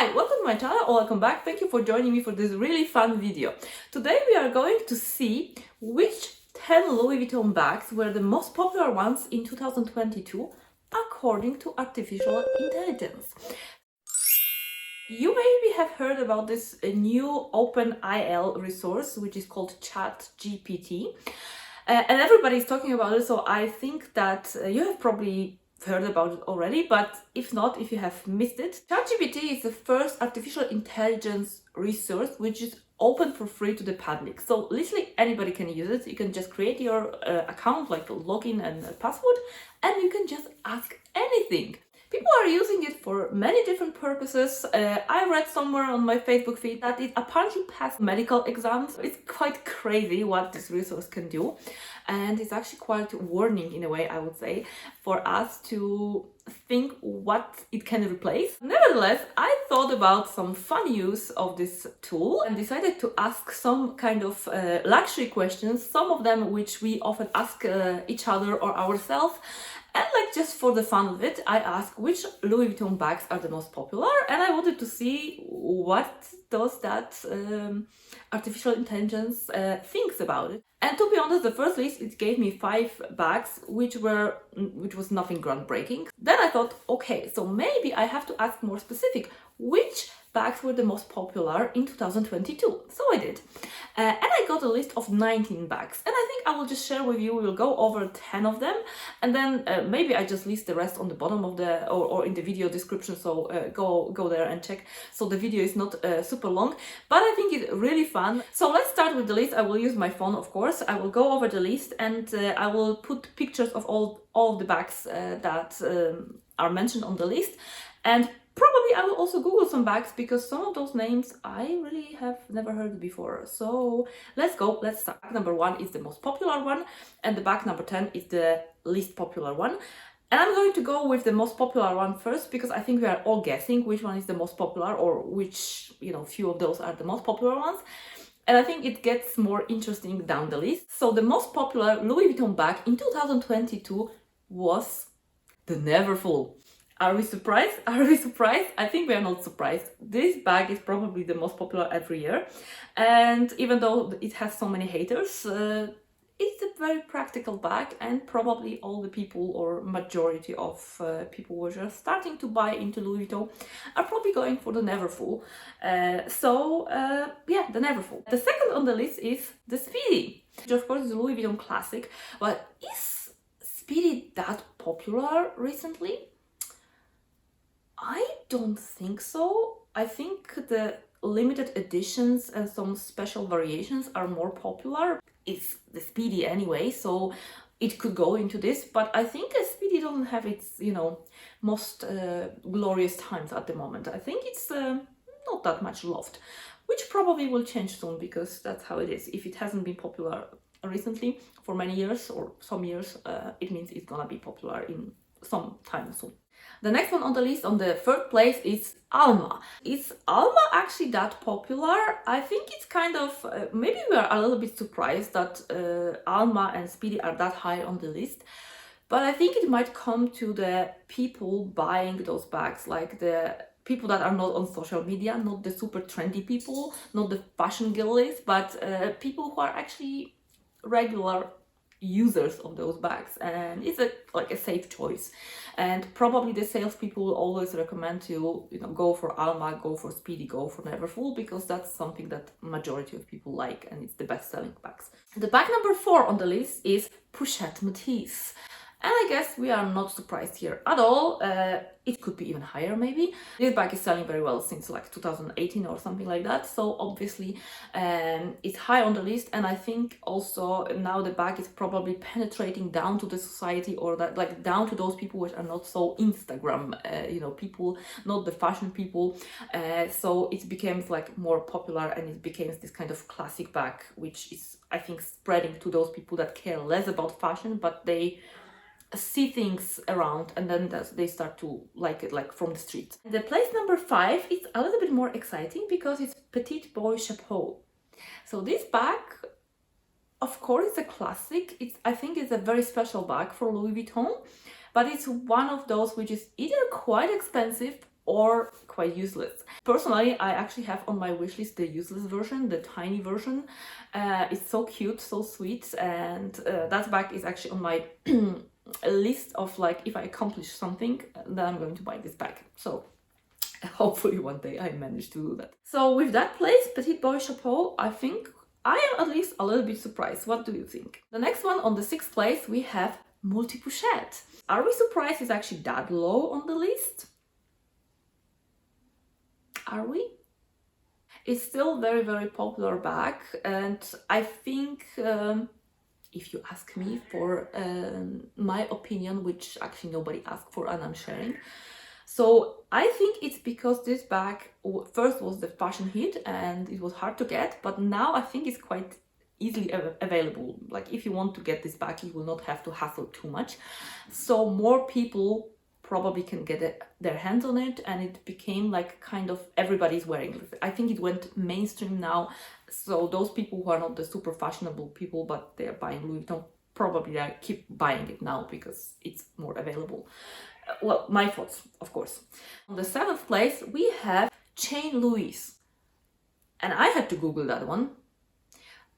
Hi, welcome to my channel or welcome back. Thank you for joining me for this really fun video. Today we are going to see which 10 Louis Vuitton bags were the most popular ones in 2022 according to artificial intelligence. You maybe have heard about this new OpenAI resource which is called ChatGPT, and everybody is talking about it, so I think that you have probably heard about it already, but if not, if you have missed it, ChatGPT is the first artificial intelligence resource which is open for free to the public. So literally anybody can use it. You can just create your account, like a login and a password, and you can just ask anything. People are using it for many different purposes. I read somewhere on my Facebook feed that it apparently passed medical exams. It's quite crazy what this resource can do. And it's actually quite warning in a way, I would say, for us to think what it can replace. Nevertheless, I thought about some fun use of this tool and decided to ask some kind of luxury questions, some of them which we often ask each other or ourselves. And like just for the fun of it, I asked which Louis Vuitton bags are the most popular, and I wanted to see what does that artificial intelligence thinks about it. And to be honest, the first list, it gave me 5 bags which was nothing groundbreaking. Then I thought, okay, so maybe I have to ask more specific, which bags were the most popular in 2022. So I did. And I got a list of 19 bags. And I think I will just share with you, we will go over 10 of them. And then maybe I just list the rest on the bottom of the, or in the video description. So go there and check. So the video is not super long, but I think it's really fun. So let's start with the list. I will use my phone, of course. I will go over the list and I will put pictures of all of the bags that are mentioned on the list. And probably I will also Google some bags because some of those names I really have never heard before. So let's go, let's start. Bag number 1 is the most popular one and the bag number 10 is the least popular one. And I'm going to go with the most popular one first because I think we are all guessing which one is the most popular or which, few of those are the most popular ones. And I think it gets more interesting down the list. So the most popular Louis Vuitton bag in 2022 was the Neverfull. Are we surprised? Are we surprised? I think we are not surprised. This bag is probably the most popular every year. And even though it has so many haters, it's a very practical bag, and probably all the people or majority of people who are just starting to buy into Louis Vuitton are probably going for the Neverfull. Yeah, the Neverfull. The second on the list is the Speedy, which of course is a Louis Vuitton classic. But is Speedy that popular recently? I don't think so. I think the limited editions and some special variations are more popular. It's the Speedy anyway, so it could go into this, but I think the Speedy doesn't have its, most glorious times at the moment. I think it's not that much loved, which probably will change soon because that's how it is. If it hasn't been popular recently for many years or some years, it means it's gonna be popular in some time soon. The next one on the list, on the third place, is Alma. Is Alma actually that popular? I think it's kind of, maybe we are a little bit surprised that Alma and Speedy are that high on the list. But I think it might come to the people buying those bags, like the people that are not on social media, not the super trendy people, not the fashion girlies, but people who are actually regular users of those bags, and it's like a safe choice. And probably the salespeople will always recommend to go for Alma, go for Speedy, go for Neverfull, because that's something that majority of people like and it's the best selling bags. The bag number 4 on the list is Pochette Metis. And I guess we are not surprised here at all. It could be even higher maybe. This bag is selling very well since like 2018 or something like that. So obviously it's high on the list. And I think also now the bag is probably penetrating down to the society, or that like down to those people which are not so Instagram, people, not the fashion people. So it becomes like more popular and it becomes this kind of classic bag, which is, I think, spreading to those people that care less about fashion, but they see things around and then they start to like it, like from the street. The place number 5 is a little bit more exciting because it's Petit Boy Chapeau. So this bag, of course, it's a classic. I think it's a very special bag for Louis Vuitton, but it's one of those which is either quite expensive or quite useless. Personally, I actually have on my wishlist the useless version, the tiny version. It's so cute, so sweet, and that bag is actually on my list of like, if I accomplish something, then I'm going to buy this bag. So hopefully one day I manage to do that. So with that place, Petit Boy Chapeau, I think I am at least a little bit surprised. What do you think? The next one, on the 6th place, we have Multi Pochette. Are we surprised it's actually that low on the list? Are we? It's still very, very popular bag, and I think if you ask me for my opinion, which actually nobody asked for and I'm sharing. So I think it's because this bag first was the fashion hit and it was hard to get, but now I think it's quite easily available. Like if you want to get this bag, you will not have to hassle too much. So more people probably can get their hands on it, and it became like kind of everybody's wearing it. I think it went mainstream now, so those people who are not the super fashionable people but they're buying Louis Vuitton, probably they keep buying it now because it's more available. Well, my thoughts, of course. On the 7th place, we have Chain Louis, and I had to Google that one.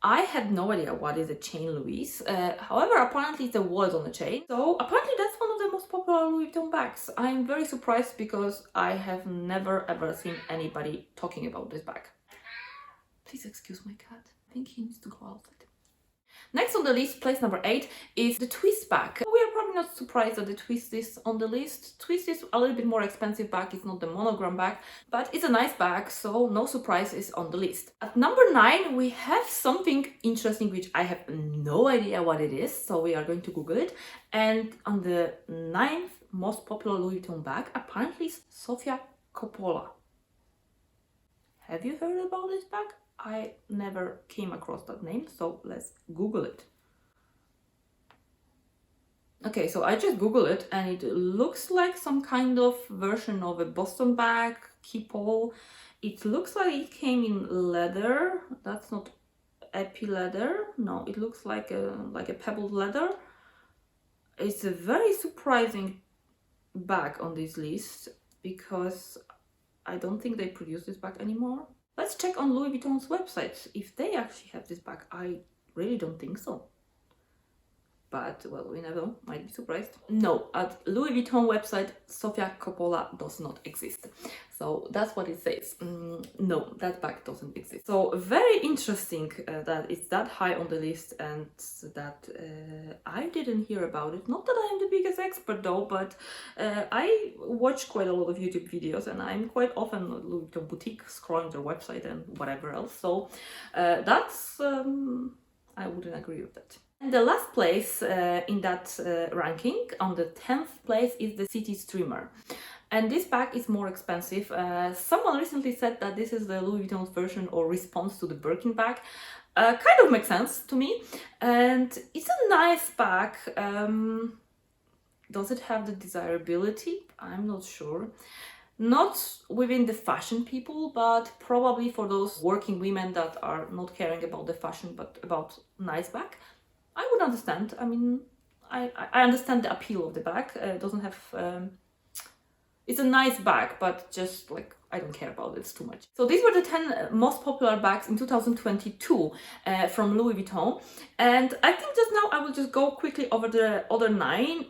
I had no idea what is a Chain Louis. However, apparently it's a wallet on a chain. So apparently that's one of the most popular Louis Vuitton bags. I'm very surprised because I have never ever seen anybody talking about this bag. Please excuse my cat. I think he needs to go outside. Next on the list, place number 8, is the Twist bag. We are probably not surprised that the Twist is on the list. Twist is a little bit more expensive bag, it's not the monogram bag, but it's a nice bag, so no surprise is on the list. At number 9, we have something interesting which I have no idea what it is, so we are going to Google it. And on the 9th most popular Louis Vuitton bag, apparently is Sofia Coppola. Have you heard about this bag? I never came across that name, so let's Google it. Okay, so I just Googled it and it looks like some kind of version of a Boston bag, keepall. It looks like it came in leather. That's not epi leather. No, it looks like a pebbled leather. It's a very surprising bag on this list because I don't think they produce this bag anymore. Let's check on Louis Vuitton's website if they actually have this bag. I really don't think so. But, well, we never know. Might be surprised. No, at Louis Vuitton website, Sofia Coppola does not exist. So that's what it says. No, that bag doesn't exist. So very interesting that it's that high on the list and that I didn't hear about it. Not that I'm the biggest expert though, but I watch quite a lot of YouTube videos and I'm quite often at Louis Vuitton boutique scrolling their website and whatever else. So that's, I wouldn't agree with that. And the last place in that ranking, on the 10th place, is the City Streamer. And this bag is more expensive. Someone recently said that this is the Louis Vuitton's version or response to the Birkin bag. Kind of makes sense to me. And it's a nice bag. Does it have the desirability? I'm not sure. Not within the fashion people, but probably for those working women that are not caring about the fashion, but about nice bag. I would understand. I mean, I understand the appeal of the bag. It doesn't have... it's a nice bag, but just like, I don't care about it too much. So these were the 10 most popular bags in 2022 from Louis Vuitton. And I think just now I will just go quickly over the other 9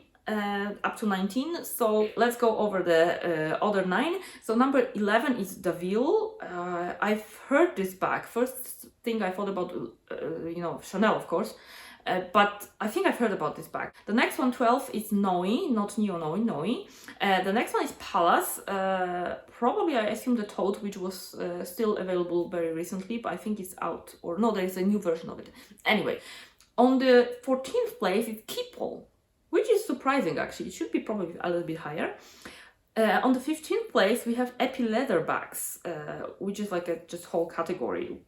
up to 19. So let's go over the other 9. So number 11 is Daville. I've heard this bag. First thing I thought about, you know, Chanel, of course. But I think I've heard about this bag. The next one, 12, is Noe, not Neo Noe, Noe. The next one is Palace. Probably, I assume, the tote, which was still available very recently, but I think it's out. Or no, there is a new version of it. Anyway, on the 14th place is Keepall, which is surprising, actually. It should be probably a little bit higher. On the 15th place, we have Epi Leather bags, which is like a just whole category.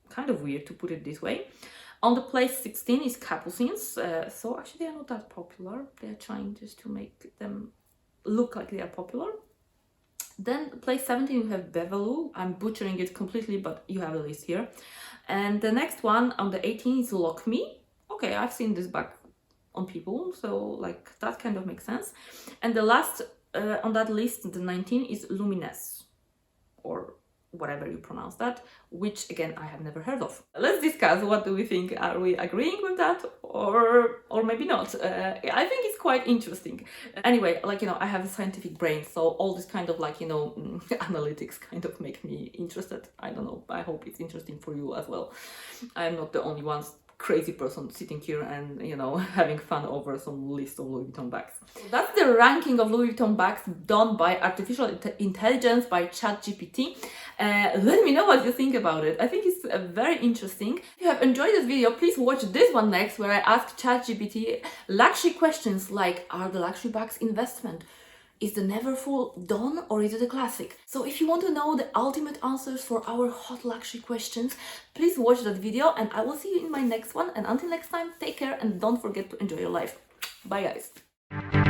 Kind of weird to put it this way. On the place 16 is Capucines. So actually they are not that popular. They are trying just to make them look like they are popular. Then place 17 we have Bevelou. I'm butchering it completely, but you have a list here. And the next one on the 18 is Lock Me. Okay, I've seen this bag on people, so like that kind of makes sense. And the last on that list, the 19, is Luminous. whatever you pronounce that, which again I have never heard of. Let's discuss what do we think. Are we agreeing with that or maybe not? I think it's quite interesting. Anyway, like, you know, I have a scientific brain, so all this kind of like, you know, analytics kind of make me interested. I don't know, I hope it's interesting for you as well. I'm not the only one crazy person sitting here and, you know, having fun over some list of Louis Vuitton bags. So that's the ranking of Louis Vuitton bags done by artificial intelligence, by ChatGPT. Let me know what you think about it. I think it's very interesting. If you have enjoyed this video, please watch this one next, where I ask ChatGPT luxury questions like, are the luxury bags investment? Is the Neverfull done or is it a classic? So if you want to know the ultimate answers for our hot luxury questions, please watch that video, and I will see you in my next one. And until next time, take care and don't forget to enjoy your life. Bye guys.